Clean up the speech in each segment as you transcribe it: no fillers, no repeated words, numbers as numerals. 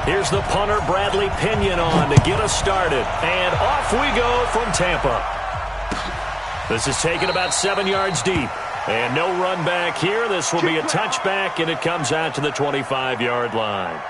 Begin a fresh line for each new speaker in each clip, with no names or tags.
Here's the punter, Bradley Pinion, on to get us started. And off we go from Tampa. This is taken about 7 yards deep. And no run back here. This will be a touchback, and it comes out to the 25-yard line.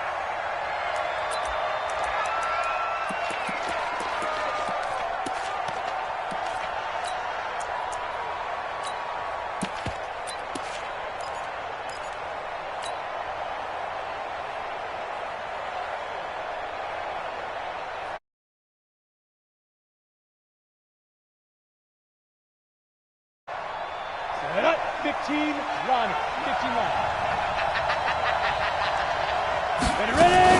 Set up, 15, run, 15 run. Ready?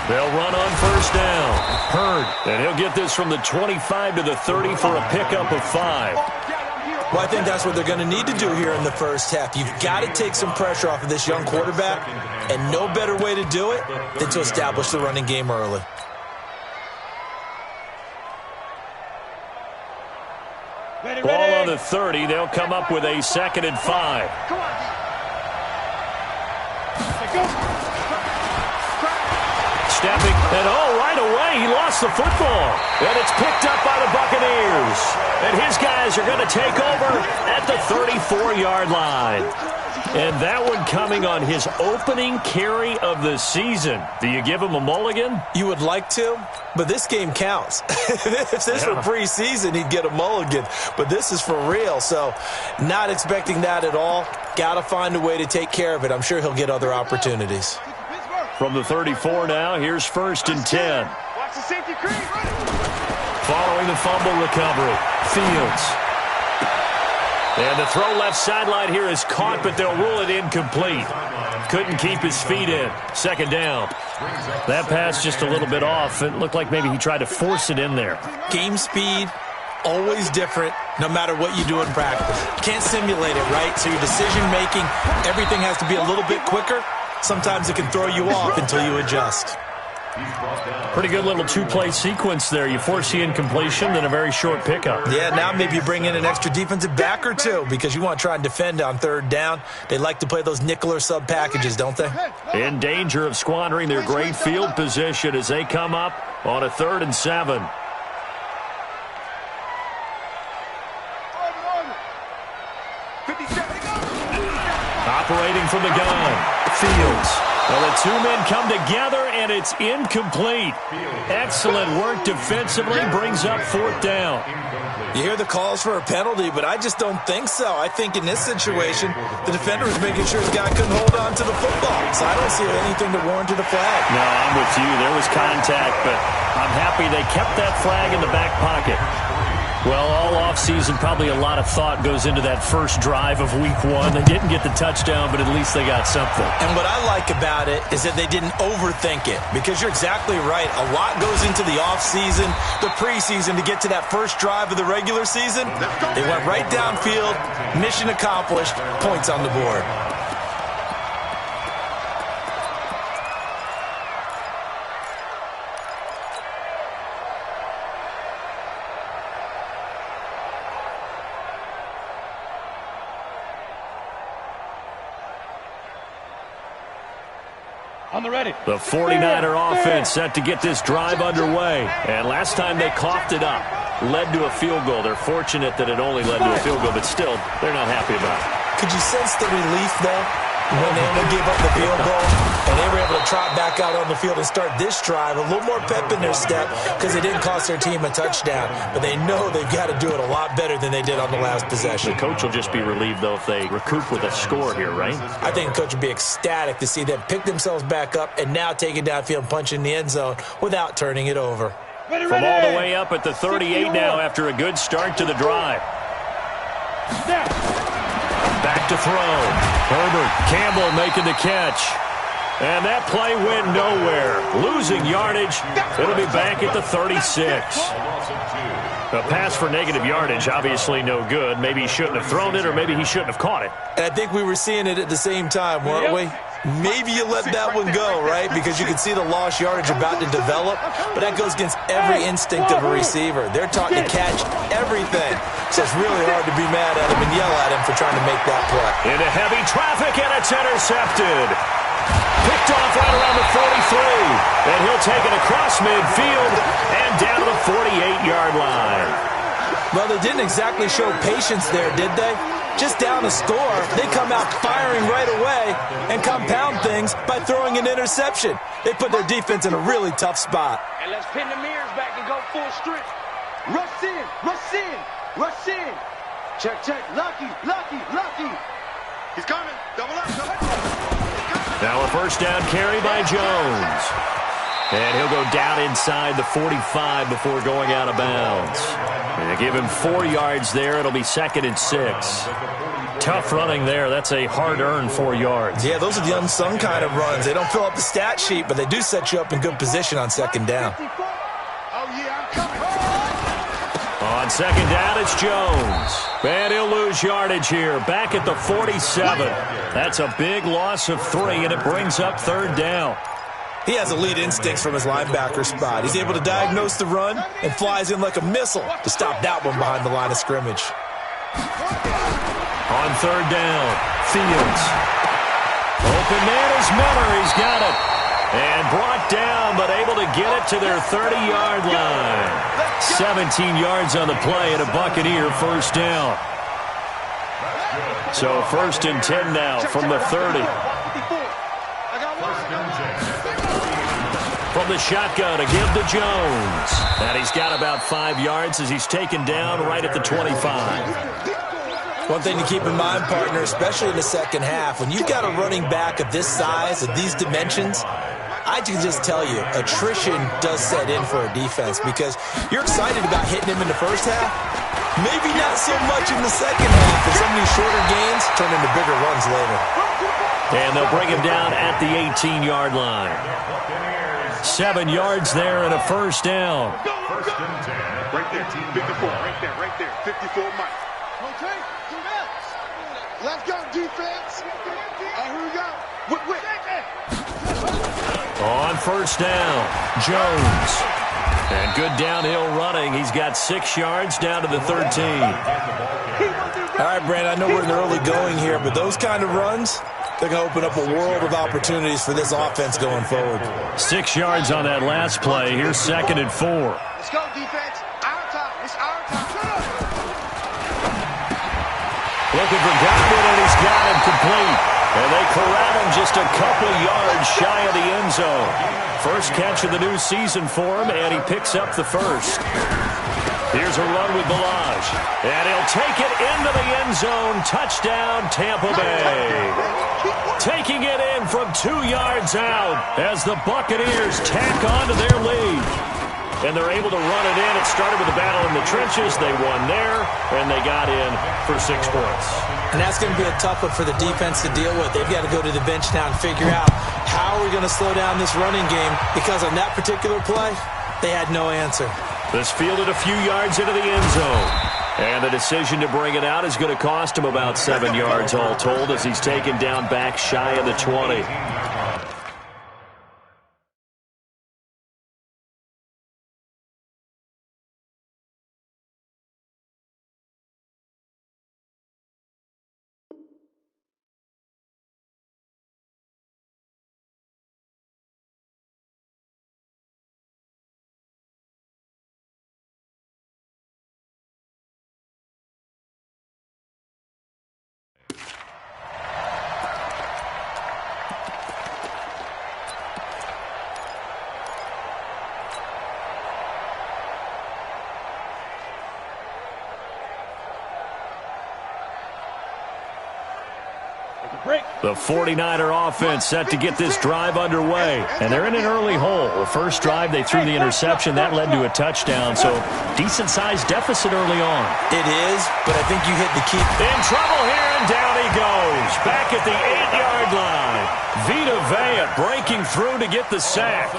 They'll run on first down. Hurd, and he'll get this from the 25 to the 30 for a pickup of 5.
Well, I think that's what they're going to need to do here in the first half. You've got to take some pressure off of this young quarterback, and no better way to do it than to establish the running game early.
Ball on the 30. They'll come up with a 2nd and 5.
Come on.
Stepping, and right away, he lost the football. And it's picked up by the Buccaneers. And his guys are going to take over at the 34-yard line. And that one coming on his opening carry of the season. Do you give him a mulligan?
You would like to, but this game counts. If this were preseason, he'd get a mulligan. But this is for real, so not expecting that at all. Got to find a way to take care of it. I'm sure he'll get other opportunities.
From the 34 now, here's 1st and 10.
Watch the safety creep.
Following the fumble recovery, Fields. And the throw left sideline here is caught, but they'll rule it incomplete. Couldn't keep his feet in. 2nd down. That pass just a little bit off. It looked like maybe he tried to force it in there.
Game speed, always different, no matter what you do in practice. Can't simulate it, right? So your decision-making, everything has to be a little bit quicker. Sometimes it can throw you off until you adjust.
Pretty good little 2-play sequence there. You force the incompletion, then a very short pickup.
Yeah, now maybe you bring in an extra defensive back or two because you want to try and defend on 3rd down. They like to play those nickel or sub packages, don't they?
In danger of squandering their great field position as they come up on a 3rd and 7. Operating from the gun, Fields. Well, the 2 men come together, and it's incomplete. Excellent work defensively, brings up 4th down.
You hear the calls for a penalty, but I just don't think so. I think in this situation, the defender was making sure his guy couldn't hold on to the football. So I don't see anything to warrant the flag.
No, I'm with you. There was contact, but I'm happy they kept that flag in the back pocket. Well, all offseason, probably a lot of thought goes into that first drive of Week 1. They didn't get the touchdown, but at least they got something.
And what I like about it is that they didn't overthink it, because you're exactly right. A lot goes into the offseason, the preseason, to get to that first drive of the regular season. They went right downfield, mission accomplished, points on the board.
On the ready.
The 49er offense set to get this drive underway. And last time they coughed it up, led to a field goal. They're fortunate that it only led to a field goal, but still, they're not happy about it.
Could you sense the relief, though, when they only gave up the field goal and they were able to trot back out on the field and start this drive? A little more pep in their step because it didn't cost their team a touchdown. But they know they've got to do it a lot better than they did on the last possession.
The coach will just be relieved, though, if they recoup with a score here, right?
I think the coach would be ecstatic to see them pick themselves back up and now take it downfield and punch in the end zone without turning it over.
From all the way up at the 38 now after a good start to the drive. Back to throw. Herbert, Campbell making the catch. And that play went nowhere. Losing yardage. It'll be back at the 36. A pass for negative yardage, obviously no good. Maybe he shouldn't have thrown it, or maybe he shouldn't have caught it.
And I think we were seeing it at the same time, weren't we? Maybe you let that one go, right? Because you can see the lost yardage about to develop. But that goes against every instinct of a receiver. They're taught to catch everything. So it's really hard to be mad at him and yell at him for trying to make that play.
Into heavy traffic, and it's intercepted. Picked off right around the 43. And he'll take it across midfield and down to the 48-yard line.
Well, they didn't exactly show patience there, did they? Just down a score, they come out firing right away and compound things by throwing an interception. They put their defense in a really tough spot.
And let's pin the mirrors back and go full strength. Rush in, rush in, rush in. Check, check. Lucky, lucky, lucky.
He's coming. Double up, double up.
Now a first down carry by Jones. And he'll go down inside the 45 before going out of bounds. And they give him 4 yards there. It'll be 2nd and 6. Tough running there. That's a hard-earned 4 yards.
Yeah, those are the unsung kind of runs. They don't fill up the stat sheet, but they do set you up in good position on 2nd down.
Oh, yeah, I'm coming.
On 2nd down, it's Jones. And he'll lose yardage here. Back at the 47. That's a big loss of 3, and it brings up 3rd down.
He has elite instincts from his linebacker spot. He's able to diagnose the run and flies in like a missile to stop that one behind the line of scrimmage.
On 3rd down, Fields. Open man is Miller. He's got it. And brought down, but able to get it to their 30-yard line. 17 yards on the play and a Buccaneer first down. So 1st and 10 now from the 30. From the shotgun to give to Jones. And he's got about 5 yards as he's taken down right at the 25.
One thing to keep in mind, partner, especially in the second half, when you've got a running back of this size, of these dimensions, I can just tell you, attrition does set in for a defense because you're excited about hitting him in the first half. Maybe not so much in the second half, but some of these shorter gains turn into bigger runs later.
And they'll bring him down at the 18-yard line. 7 yards there and a first down.
Right there, 54. Right there. 54 Mike.
Okay, defense. Let's go, defense. And here we go. Whip.
On first down, Jones. And good downhill running. He's got 6 yards down to the 13.
All right, Brandon, I know we're in the early going here, but those kind of runs, they're going to open up a world of opportunities for this offense going forward.
6 yards on that last play. Here's 2nd and 4.
Let's go, defense. Our time. It's our time.
Looking for Godwin, and he's got him complete. And they corral him just a couple yards shy of the end zone. First catch of the new season for him, and he picks up the first. Here's a run with Balaj. And he'll take it into the end zone. Touchdown, Tampa Bay. Taking it in from 2 yards out as the Buccaneers tack on to their lead. And they're able to run it in. It started with a battle in the trenches. They won there, and they got in for 6 points.
And that's going to be a tough one for the defense to deal with. They've got to go to the bench now and figure out how are we going to slow down this running game, because on that particular play, they had no answer.
This fielded a few yards into the end zone. And the decision to bring it out is going to cost him about 7 yards all told as he's taken down back shy of the 20. The 49er offense set to get this drive underway. And they're in an early hole. The first drive, they threw the interception. That led to a touchdown. So, decent-sized deficit early on.
It is, but I think you hit the key.
In trouble here, and down he goes. Back at the 8-yard line. Vita Vea breaking through to get the sack.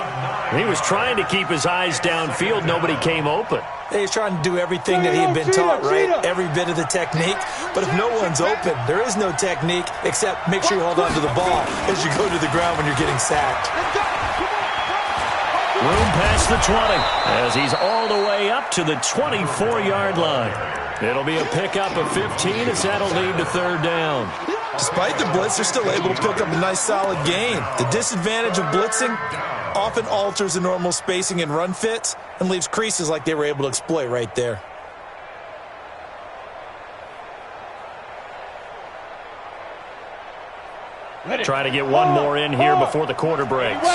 He was trying to keep his eyes downfield. Nobody came open.
He's trying to do everything that he had been taught, right? Every bit of the technique. But if no one's open, there is no technique except make sure you hold on to the ball as you go to the ground when you're getting sacked.
Room past the 20 as he's all the way up to the 24-yard line. It'll be a pickup of 15 as that'll lead to third down.
Despite the blitz, they're still able to pick up a nice solid gain. The disadvantage of blitzing often alters the normal spacing and run fits and leaves creases like they were able to exploit right there.
Try to get one more in here before the quarter breaks.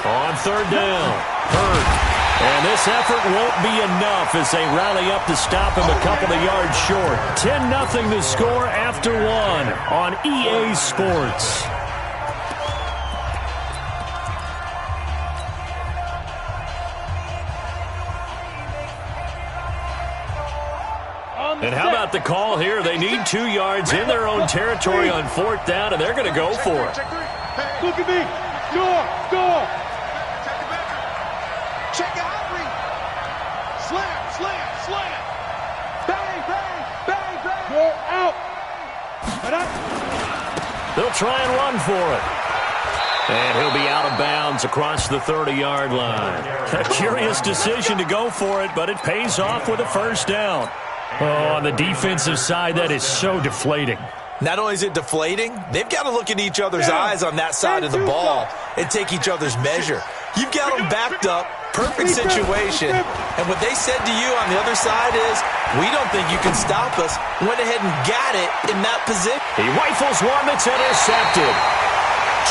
On third down, Hurd. And this effort won't be enough as they rally up to stop him a couple of yards short. 10-0 the score after one on EA Sports. And how about the call here? They need 2 yards in their own territory on fourth down, and they're going to go for it.
Look at me. Door. Check out. Slam. Bang. Door out.
They'll try and run for it. And he'll be out of bounds across the 30-yard line. A curious decision to go for it, but it pays off with a first down. Oh, on the defensive side, that is so deflating.
Not only is it deflating, they've got to look at each other's eyes on that side of the ball and take each other's measure. You've got them backed up, perfect situation, and what they said to you on the other side is, we don't think you can stop us. Went ahead and got it in that position.
He rifles one that's intercepted.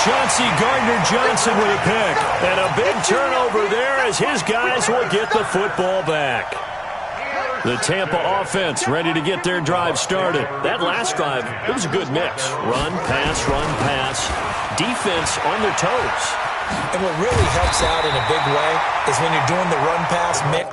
Chauncey Gardner-Johnson with a pick. And a big turnover there as his guys will get the football back. The Tampa offense ready to get their drive started. That last drive, it was a good mix. Run, pass. Defense on their toes.
And what really helps out in a big way is when you're doing the run-pass mix.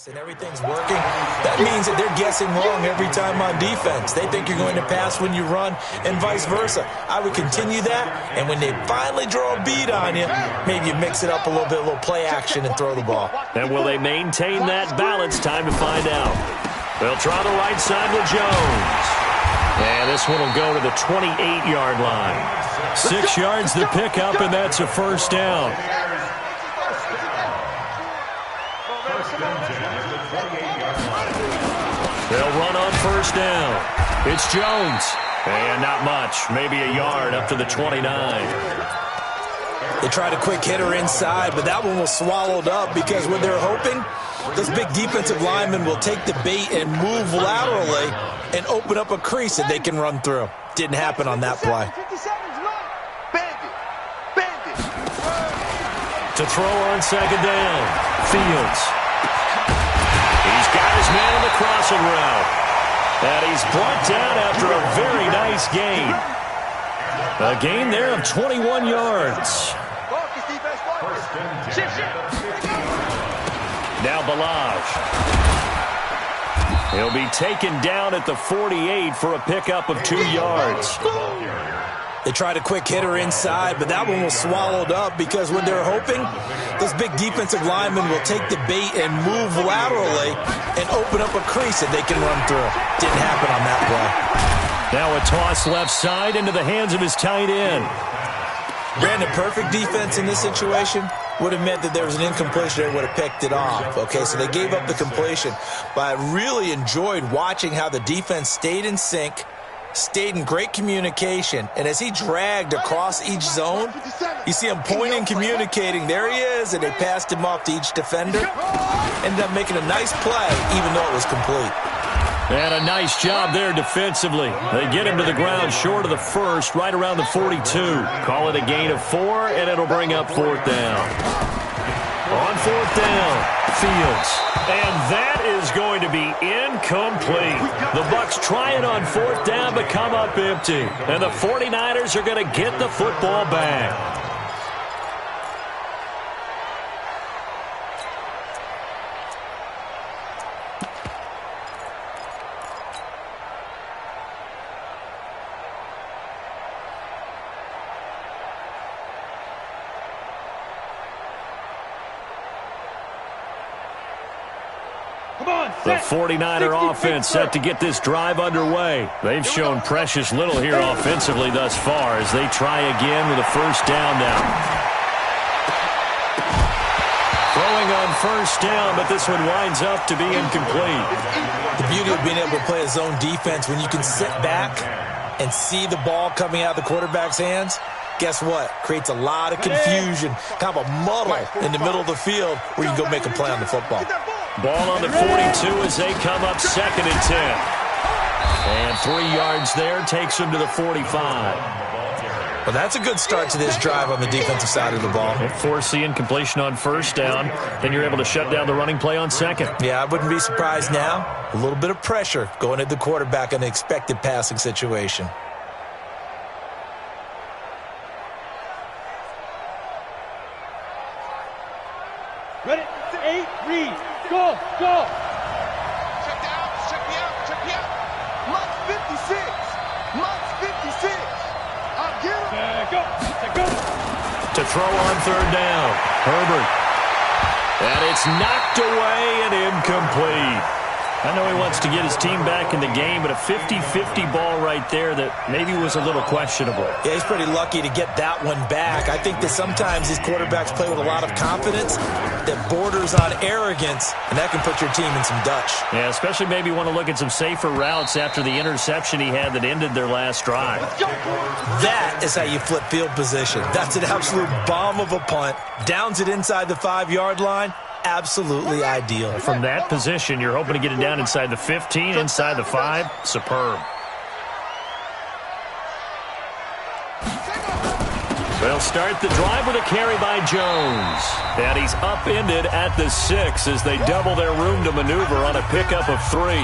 And everything's working, that means that they're guessing wrong every time on defense. They think you're going to pass when you run and vice versa. I would continue that, and when they finally draw a beat on you, maybe you mix it up a little bit, a little play action and throw the ball.
And will they maintain that balance? Time to find out. They'll try the right side with Jones. And this one will go to the 28-yard line. 6 yards the pickup, and that's a first down. They'll run on first down. It's Jones. And not much. Maybe a yard up to the 29.
They tried a quick hitter inside, but that one was swallowed up because when they're hoping, those big defensive linemen will take the bait and move laterally and open up a crease that they can run through. Didn't happen on that play.
To throw on second down. Fields. He's got his man on the crossing route. And he's brought down after a very nice gain. A gain there of 21 yards. Now Balaj. He'll be taken down at the 48 for a pickup of 2 yards.
They tried a quick hitter inside, but that one was swallowed up because when they're hoping, those big defensive linemen will take the bait and move laterally and open up a crease that they can run through. Didn't happen on that play.
Now a toss left side into the hands of his tight end.
Brandon, perfect defense in this situation would have meant that there was an incompletion. They would have picked it off. Okay, so they gave up the completion. But I really enjoyed watching how the defense stayed in sync, stayed in great communication, and as he dragged across each zone, you see him pointing, communicating. There he is, and they passed him off to each defender. Ended up making a nice play, even though it was complete.
And a nice job there defensively. They get him to the ground short of the first, right around the 42. Call it a gain of 4, and it'll bring up fourth down. On fourth down, Fields. And that is going to be incomplete. The Bucs try it on fourth down, but come up empty. And the 49ers are going to get the football back. The 49er offense set to get this drive underway. They've shown precious little here offensively thus far as they try again with a first down now. Throwing on first down, but this one winds up to be incomplete.
The beauty of being able to play a zone defense when you can sit back and see the ball coming out of the quarterback's hands, guess what? Creates a lot of confusion, kind of a muddle in the middle of the field where you can go make a play on the football.
Ball on the 42 as they come up 2nd and 10. And 3 yards there takes them to the 45.
Well, that's a good start to this drive on the defensive side of the ball.
Force the incompletion on first down. Then you're able to shut down the running play on second.
Yeah, I wouldn't be surprised now. A little bit of pressure going at the quarterback in an expected passing situation.
Ready? 8, read. Go, go.
Check me out, check me out.
Mike's 56. Mike's 56. I'll get him. Go.
To throw on third down, Herbert. And it's knocked away and incomplete. I know he wants to get his team back in the game, but a 50-50 ball right there that maybe was a little questionable.
Yeah, he's pretty lucky to get that one back. I think that sometimes these quarterbacks play with a lot of confidence that borders on arrogance, and that can put your team in some Dutch.
Yeah, especially maybe want to look at some safer routes after the interception he had that ended their last drive.
That is how you flip field position. That's an absolute bomb of a punt. Downs it inside the 5-yard line. Absolutely ideal.
From that position, you're hoping to get it down inside the 15, inside the 5. Superb. They'll start the drive with a carry by Jones. And he's upended at the 6 as they double their room to maneuver on a pickup of 3.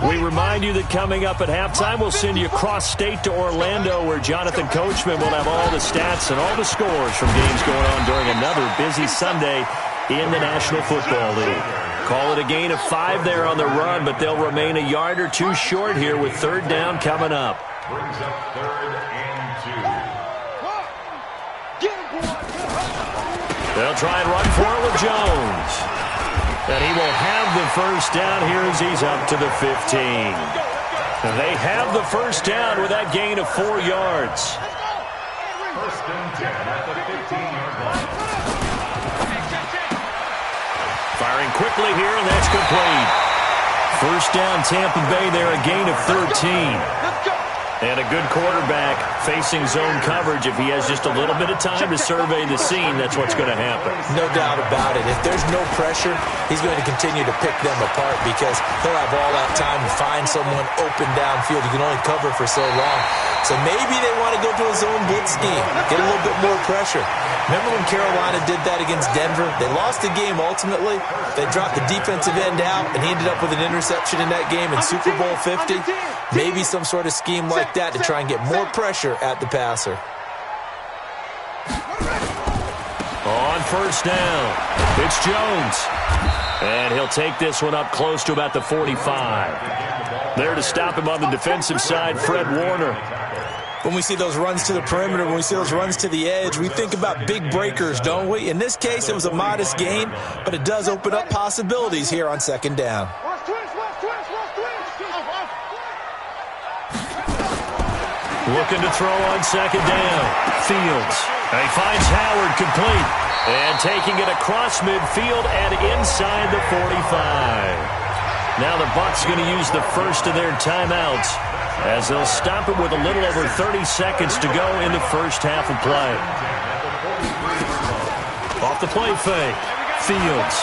We remind you that coming up at halftime, we'll send you cross-state to Orlando, where Jonathan Coachman will have all the stats and all the scores from games going on during another busy Sunday in the National Football League. Call it a gain of 5 there on the run, but they'll remain a yard or 2 short here with third down coming up.
Brings up 3rd and 2.
They'll try and run for it with Jones. And he will have the first down here as he's up to the 15. They have the first down with that gain of 4 yards.
1st and 10 at the 15-yard line.
Firing quickly here, and that's complete. First down, Tampa Bay there, a gain of 13. And a good quarterback facing zone coverage. If he has just a little bit of time to survey the scene, that's what's going to happen.
No doubt about it. If there's no pressure, he's going to continue to pick them apart because he'll have all that time to find someone open downfield. You can only cover for so long. So maybe they want to go to a zone blitz scheme, get a little bit more pressure. Remember when Carolina did that against Denver? They lost the game ultimately. They dropped the defensive end out, and he ended up with an interception in that game in Super Bowl 50. Maybe some sort of scheme like that to try and get more pressure at the passer.
On first down, it's Jones. And he'll take this one up close to about the 45. There to stop him on the defensive side, Fred Warner.
When we see those runs to the perimeter, when we see those runs to the edge, we think about big breakers, don't we? In this case, it was a modest gain, but it does open up possibilities here on second down.
Looking to throw on second down. Fields. And he finds Howard complete. And taking it across midfield and inside the 45. Now the Bucs going to use the first of their timeouts as they'll stop it with a little over 30 seconds to go in the first half of play. Off the play fake. Fields.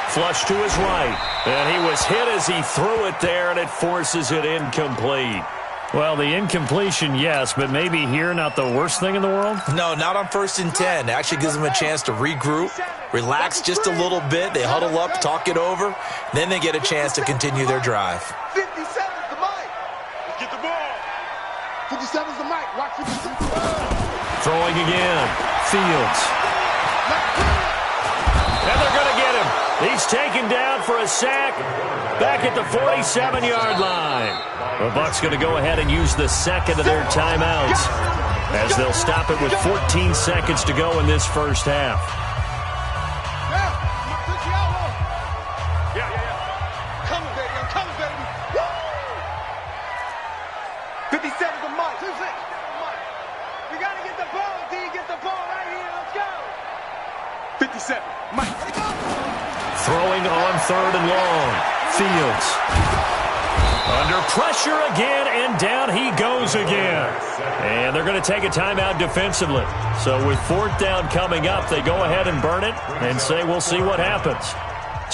Flush to his right. And he was hit as he threw it there, and it forces it incomplete. Well, the incompletion, yes, but maybe here not the worst thing in the world?
No, not on 1st and 10. It actually gives them a chance to regroup, relax just a little bit. They huddle up, talk it over. Then they get a chance to continue their drive.
57's the mic.
Let's get the ball.
57's the mic. Watch 57.
Throwing again. Fields. And they're going to get him. He he's taken down for a sack back at the 47-yard line. The Bucs going to go ahead and use the second of their timeouts as they'll stop it with 14 seconds to go in this first half. Throwing on third and long. Fields. Under pressure again, and down he goes again. And they're going to take a timeout defensively. So with fourth down coming up, they go ahead and burn it and say we'll see what happens.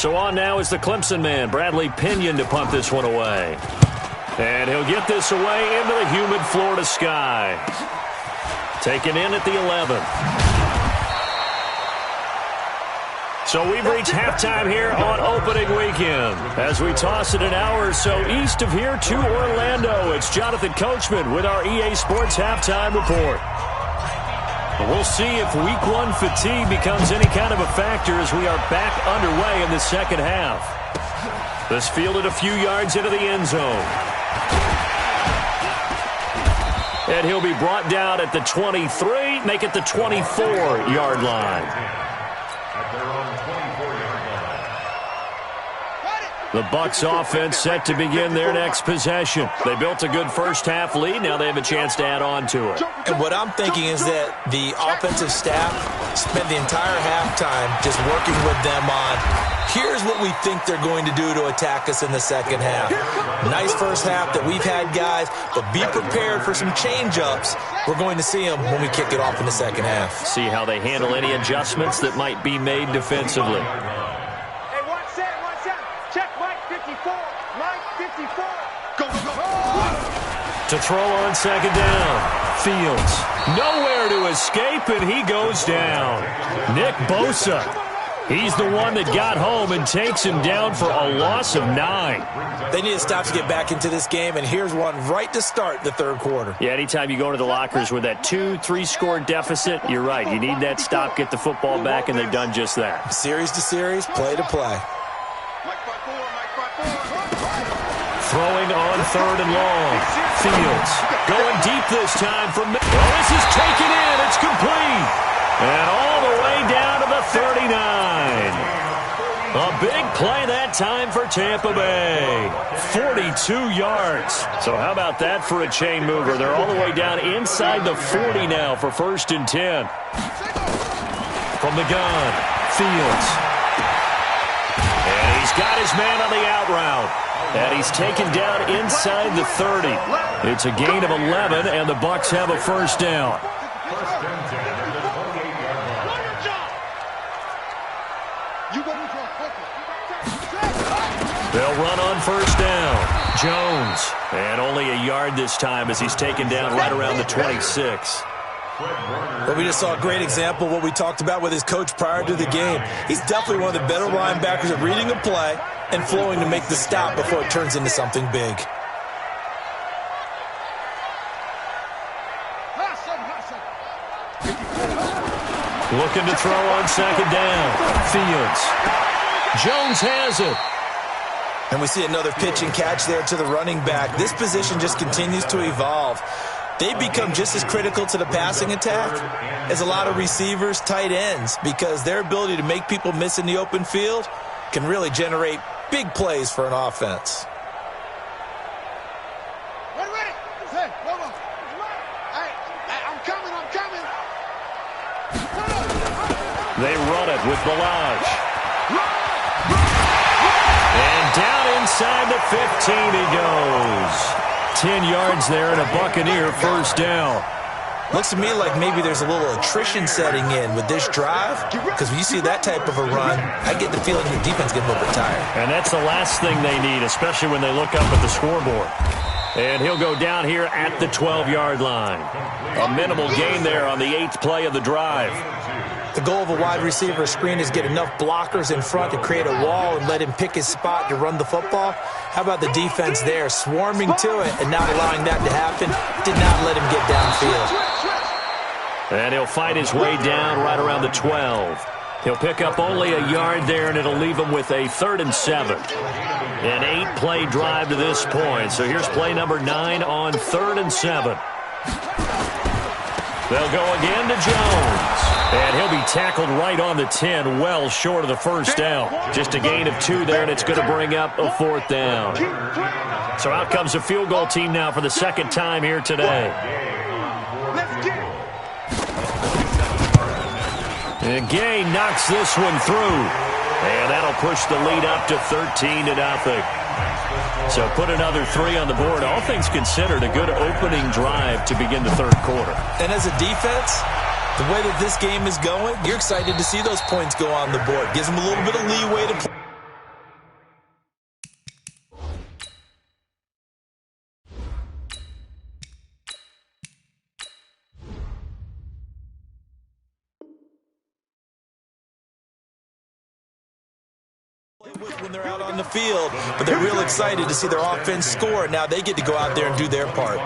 So on now is the Clemson man, Bradley Pinion, to punt this one away. And he'll get this away into the humid Florida skies. Taken in at the 11. So we've reached halftime here on opening weekend. As we toss it an hour or so east of here to Orlando, it's Jonathan Coachman with our EA Sports Halftime Report. We'll see if Week 1 fatigue becomes any kind of a factor as we are back underway in the second half. This fielded a few yards into the end zone. And he'll be brought down at the 23, make it the 24-yard line. The Bucs offense set to begin their next possession. They built a good first-half lead. Now they have a chance to add on to it.
And what I'm thinking is that the offensive staff spent the entire halftime just working with them on, here's what we think they're going to do to attack us in the second half. Nice first half that we've had, guys, but be prepared for some change-ups. We're going to see them when we kick it off in the second half.
See how they handle any adjustments that might be made defensively. To throw on second down. Fields. Nowhere to escape, and he goes down. Nick Bosa. He's the one that got home and takes him down for a loss of 9.
They need to stop to get back into this game, and here's one right to start the third quarter.
Yeah, anytime you go into the lockers with that 2-3 score deficit, you're right. You need that stop, get the football back, and they've done just that.
Series to series, play to play.
Throwing on third and long. Fields going deep this time from... Well, this is taken in. It's complete. And all the way down to the 39. A big play that time for Tampa Bay. 42 yards. So how about that for a chain mover? They're all the way down inside the 40 now for 1st and 10. From the gun, Fields. And he's got his man on the out route. And he's taken down inside the 30. It's a gain of 11, and the Bucs have a first down. They'll run on first down. Jones. And only a yard this time as he's taken down right around the 26.
Well, we just saw a great example of what we talked about with his coach prior to the game. He's definitely one of the better linebackers at reading a play and flowing to make the stop before it turns into something big.
Looking to throw on second down. Fields. Jones has it.
And we see another pitch and catch there to the running back. This position just continues to evolve. They become just as critical to the passing attack as a lot of receivers, tight ends, because their ability to make people miss in the open field can really generate big plays for an offense.
They run it with Balaj. And down inside the 15 he goes. 10 yards there and a Buccaneer first down.
Looks to me like maybe there's a little attrition setting in with this drive, because when you see that type of a run, I get the feeling the defense getting a little bit tired.
And that's the last thing they need, especially when they look up at the scoreboard. And he'll go down here at the 12-yard line. A minimal gain there on the 8th play of the drive.
The goal of a wide receiver screen is get enough blockers in front to create a wall and let him pick his spot to run the football. How about the defense there, swarming to it and not allowing that to happen? Did not let him get downfield.
And he'll fight his way down right around the 12. He'll pick up only a yard there, and it'll leave him with a 3rd and 7. An 8-play drive to this point. So here's play number 9 on 3rd and 7. They'll go again to Jones. And he'll be tackled right on the 10, well short of the first down. Just a gain of 2 there, and it's going to bring up a 4th down. So out comes the field goal team now for the 2nd time here today. And Gay knocks this one through. And that'll push the lead up to 13-0. So put another 3 on the board. All things considered, a good opening drive to begin the 3rd quarter.
And as a defense, the way that this game is going, you're excited to see those points go on the board. Gives them a little bit of leeway to play. When they're out on the field, but they're real excited to see their offense score. Now they get to go out there and do their part.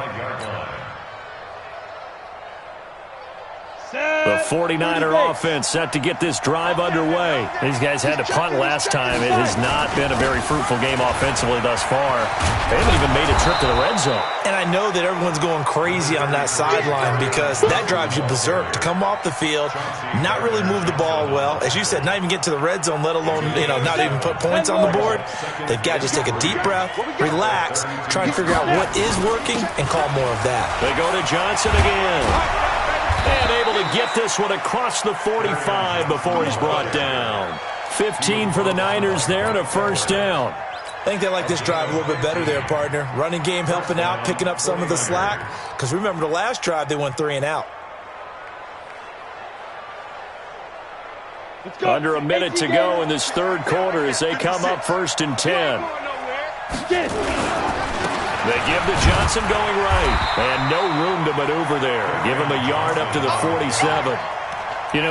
The 49er offense set to get this drive underway. These guys had to punt last time. It has not been a very fruitful game offensively thus far. They haven't even made a trip to the red zone.
And I know that everyone's going crazy on that sideline because that drives you berserk. To come off the field, not really move the ball well. As you said, not even get to the red zone, let alone, not even put points on the board. They've got to just take a deep breath, relax, try and figure out what is working, and call more of that.
They go to Johnson again. And able to get this one across the 45 before he's brought down. 15 for the Niners there and a 1st down.
I think they like this drive a little bit better there, partner. Running game helping out, picking up some of the slack. Because remember the last drive, they went 3 and out.
Under a minute to go in this 3rd quarter as they come up 1st and 10. They give to Johnson going right. And no room to maneuver there. Give him a yard up to the 47.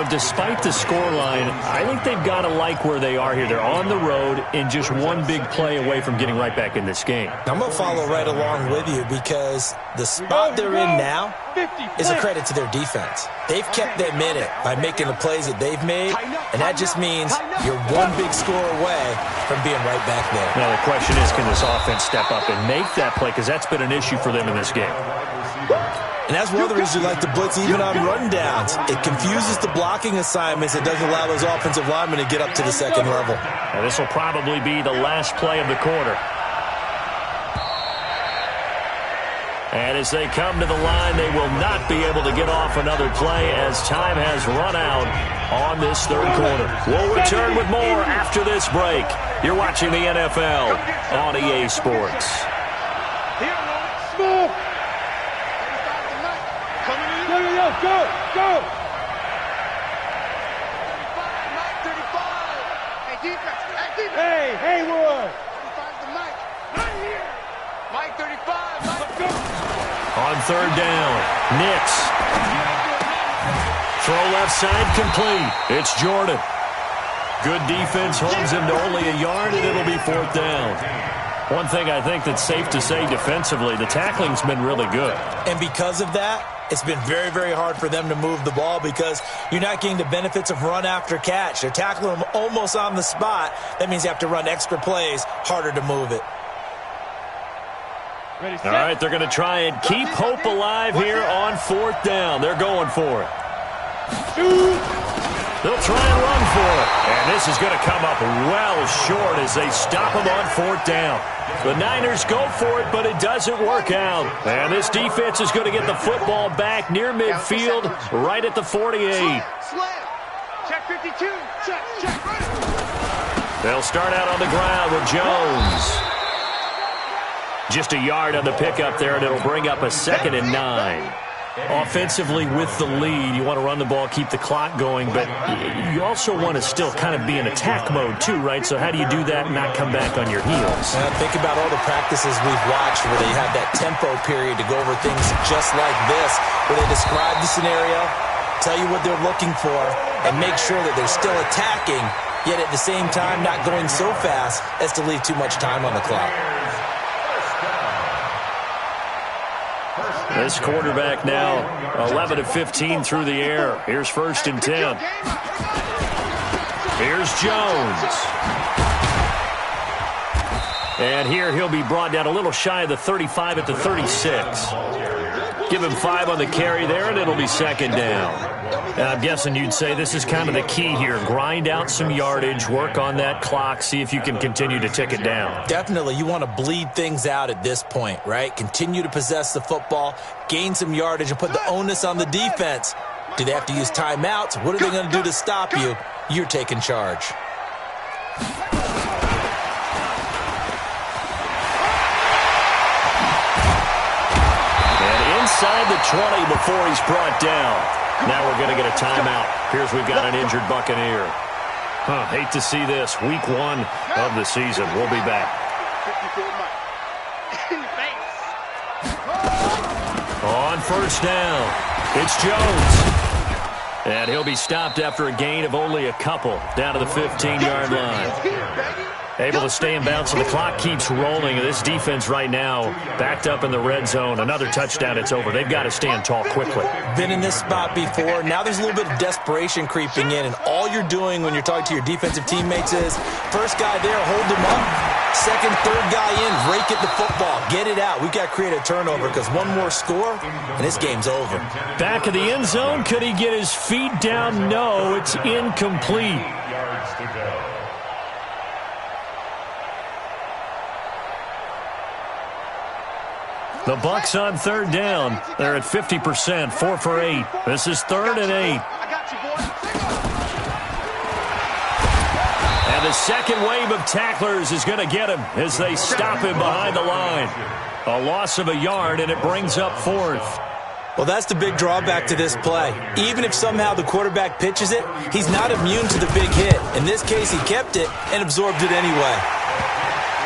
Despite the scoreline, I think they've got to like where they are here. They're on the road and just one big play away from getting right back in this game.
I'm going to follow right along with you because the spot they're in now is a credit to their defense. They've kept them in it by making the plays that they've made, and that just means you're one big score away from being right back there.
Now the question is, can this offense step up and make that play? Because that's been an issue for them in this game.
And that's one of the reasons you like to blitz even on rundowns. It confuses the blocking assignments. It doesn't allow those offensive linemen to get up to the 2nd level.
Now this will probably be the last play of the quarter. And as they come to the line, they will not be able to get off another play as time has run out on this 3rd quarter. We'll return with more after this break. You're watching the NFL on EA Sports.
Go! Hey, Haywood! Mike 35.
On 3rd down, Nix. Throw left side complete. It's Jordan. Good defense holds him to only a yard, and it'll be 4th down. One thing I think that's safe to say defensively, the tackling's been really good.
And because of that, it's been very, very hard for them to move the ball because you're not getting the benefits of run after catch. They're tackling them almost on the spot. That means you have to run extra plays, harder to move it.
All right, they're going to try and keep hope alive here on 4th down. They're going for it. They'll try and run for it. And this is going to come up well short as they stop them on 4th down. The Niners go for it, but it doesn't work out. And this defense is going to get the football back near midfield, right at the 48.
Check 52. Check.
They'll start out on the ground with Jones. Just a yard on the pickup there, and it'll bring up a 2nd and 9. Offensively with the lead, you want to run the ball, keep the clock going, but you also want to still kind of be in attack mode too, right? So how do you do that and not come back on your heels?
Think about all the practices we've watched where they have that tempo period to go over things just like this, where they describe the scenario, tell you what they're looking for, and make sure that they're still attacking, yet at the same time not going so fast as to leave too much time on the clock.
This quarterback now 11 of 15 through the air. Here's 1st and 10. Here's Jones. And here he'll be brought down a little shy of the 35 at the 36. Give him 5 on the carry there, and it'll be second down. And I'm guessing you'd say this is kind of the key here. Grind out some yardage, work on that clock, see if you can continue to tick it down.
Definitely. You want to bleed things out at this point, right? Continue to possess the football, gain some yardage, and put the onus on the defense. Do they have to use timeouts? What are they going to do to stop you? You're taking charge.
Inside the 20 before he's brought down. Now we're going to get a timeout. Here's we've got an injured Buccaneer. Hate to see this. Week 1 of the season. We'll be back. On first down, it's Jones. And he'll be stopped after a gain of only a couple down to the 15-yard line. Able to stay in bounds, and the clock keeps rolling. This defense right now backed up in the red zone. Another touchdown, it's over. They've got to stand tall quickly.
Been in this spot before. Now there's a little bit of desperation creeping in, and all you're doing when you're talking to your defensive teammates is first guy there, hold him up. Second, third guy in, rake at the football. Get it out. We've got to create a turnover because one more score, and this game's over.
Back of the end zone. Could he get his feet down? No, it's incomplete. The Bucs on third down. They're at 50%, 4 for 8. This is 3rd and 8. And the second wave of tacklers is going to get him as they stop him behind the line. A loss of a yard, and it brings up 4th.
Well, that's the big drawback to this play. Even if somehow the quarterback pitches it, he's not immune to the big hit. In this case, he kept it and absorbed it anyway.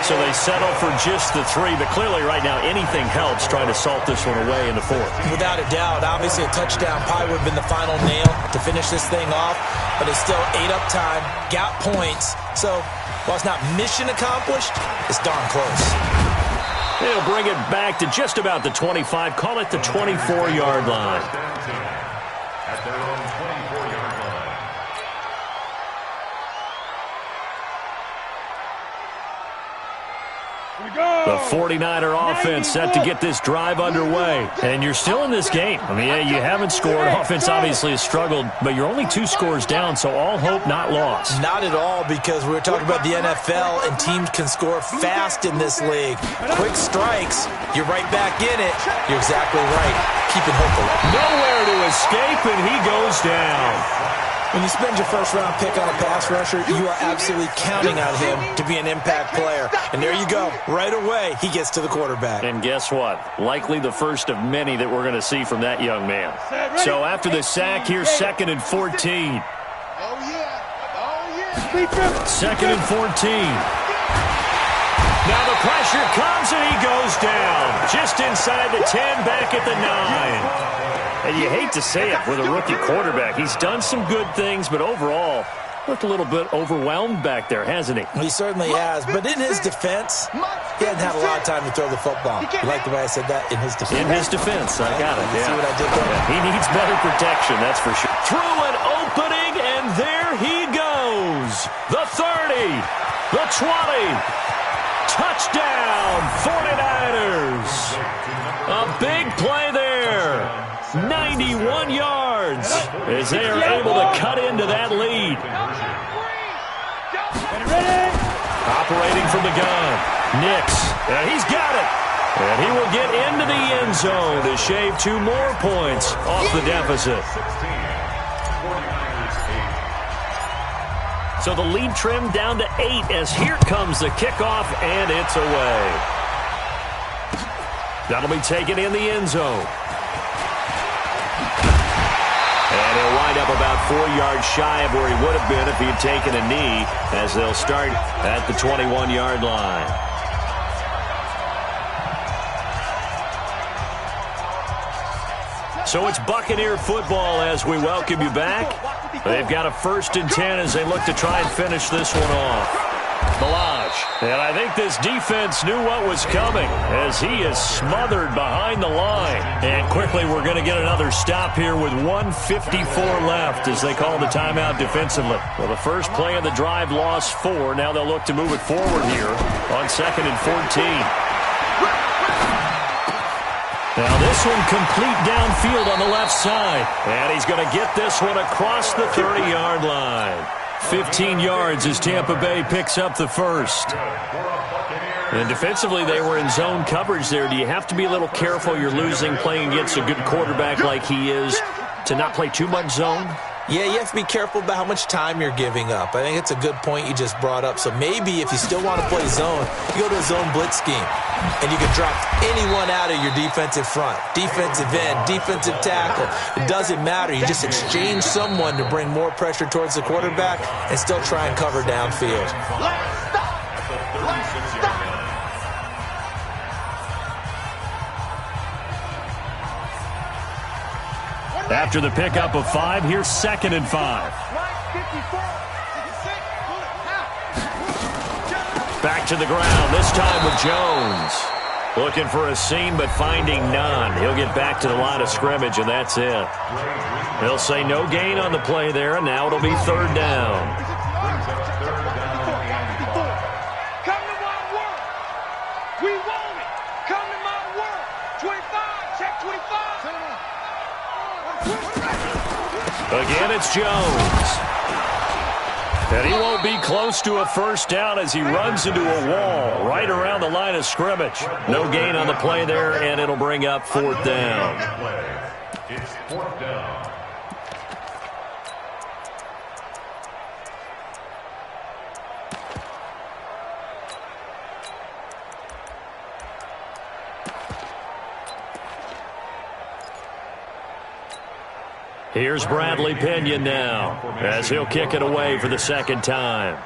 So they settle for just the 3, but clearly right now anything helps trying to salt this one away in the 4th.
Without a doubt, obviously a touchdown probably would have been the final nail to finish this thing off, but it's still 8 up time, got points, so while it's not mission accomplished, it's darn close.
They'll bring it back to just about the 25, call it the 24-yard line.
At their own 24-yard line.
The 49er offense set to get this drive underway. And you're still in this game. I mean, yeah, you haven't scored. Offense obviously has struggled, but you're only 2 scores down, so all hope not lost.
Not at all, because we were talking about the NFL, and teams can score fast in this league. Quick strikes, you're right back in it. You're exactly right. Keeping hope alive.
Nowhere to escape, and he goes down.
When you spend your first-round pick on a pass rusher, you are absolutely counting on him to be an impact player. And there you go. Right away, he gets to the quarterback.
And guess what? Likely the first of many that we're going to see from that young man. So after the sack, here's 2nd and 14. Second and 14. Now the pressure comes, and he goes down. Just inside the 10, back at the 9. And you hate to say it with a rookie quarterback. He's done some good things, but overall, looked a little bit overwhelmed back there, hasn't he?
He certainly has. But in his defense, he hasn't had a lot of time to throw the football. You like the way I said that? In his defense.
In his defense. I got it.
You see what I did there?
Yeah. He needs better protection, that's for sure. Through an opening, and there he goes. The 30. The 20. Touchdown, 49ers. A big play there. 91 yards as they are able to cut into that lead. Operating from the gun. Nix. And he's got it. And he will get into the end zone to shave 2 more points off the deficit. So the lead trimmed down to 8 as here comes the kickoff, and it's away. That'll be taken in the end zone. And he'll wind up about 4 yards shy of where he would have been if he had taken a knee, as they'll start at the 21-yard line. So it's Buccaneer football as we welcome you back. They've got a 1st and 10 as they look to try and finish this one off. And I think this defense knew what was coming as he is smothered behind the line. And quickly we're going to get another stop here with 1:54 left as they call the timeout defensively. Well, the first play of the drive lost 4. Now they'll look to move it forward here on 2nd and 14. Now this one complete downfield on the left side. And he's going to get this one across the 30-yard line. 15 yards as Tampa Bay picks up the first. And defensively, they were in zone coverage there. Do you have to be a little careful? You're losing playing against a good quarterback like he is to not play too much zone?
Yeah, you have to be careful about how much time you're giving up. I think it's a good point you just brought up. So maybe if you still want to play zone, you go to a zone blitz scheme. And you can drop anyone out of your defensive front. Defensive end, defensive tackle. It doesn't matter. You just exchange someone to bring more pressure towards the quarterback and still try and cover downfield.
After the pickup of 5, here's 2nd and 5. Back to the ground, this time with Jones. Looking for a seam, but finding none. He'll get back to the line of scrimmage, and that's it. They'll say no gain on the play there, and now it'll be 3rd down.
Come to my work. We want it. Come to my work. 25, check 25.
Again, it's Jones. And he won't be close to a first down as he runs into a wall right around the line of scrimmage. No gain on the play there, and it'll bring up 4th down.
It's 4th down.
Here's Bradley Pinion now as he'll kick it away for the 2nd time.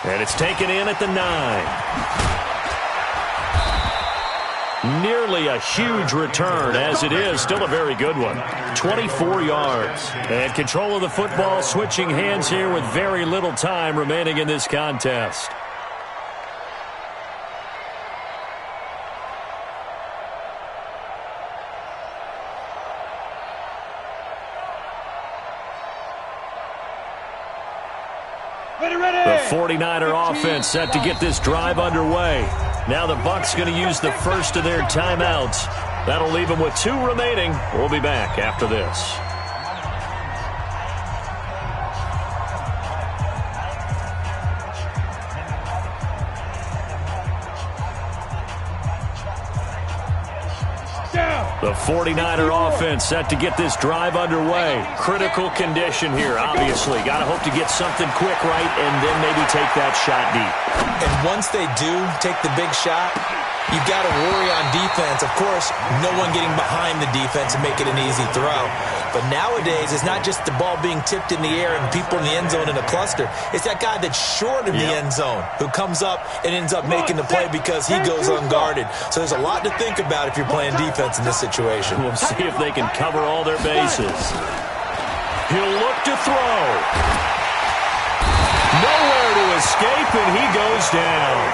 And it's taken in at the 9. Nearly a huge return, as it is still a very good one. 24 yards. And control of the football switching hands here with very little time remaining in this contest. The 49er offense set to get this drive underway. Now the Bucs going to use the first of their timeouts. That'll leave them with 2 remaining. We'll be back after this. The 49er offense set to get this drive underway. Critical condition here, obviously. Got to hope to get something quick right and then maybe take that shot deep.
And once they do take the big shot, you've got to worry on defense. Of course, no one getting behind the defense and make it an easy throw. But nowadays, it's not just the ball being tipped in the air and people in the end zone in a cluster. It's that guy that's short of the end zone who comes up and ends up making the play because he goes unguarded. So there's a lot to think about if you're playing defense in this situation.
We'll see if they can cover all their bases. He'll look to throw. Nowhere to escape, and he goes down.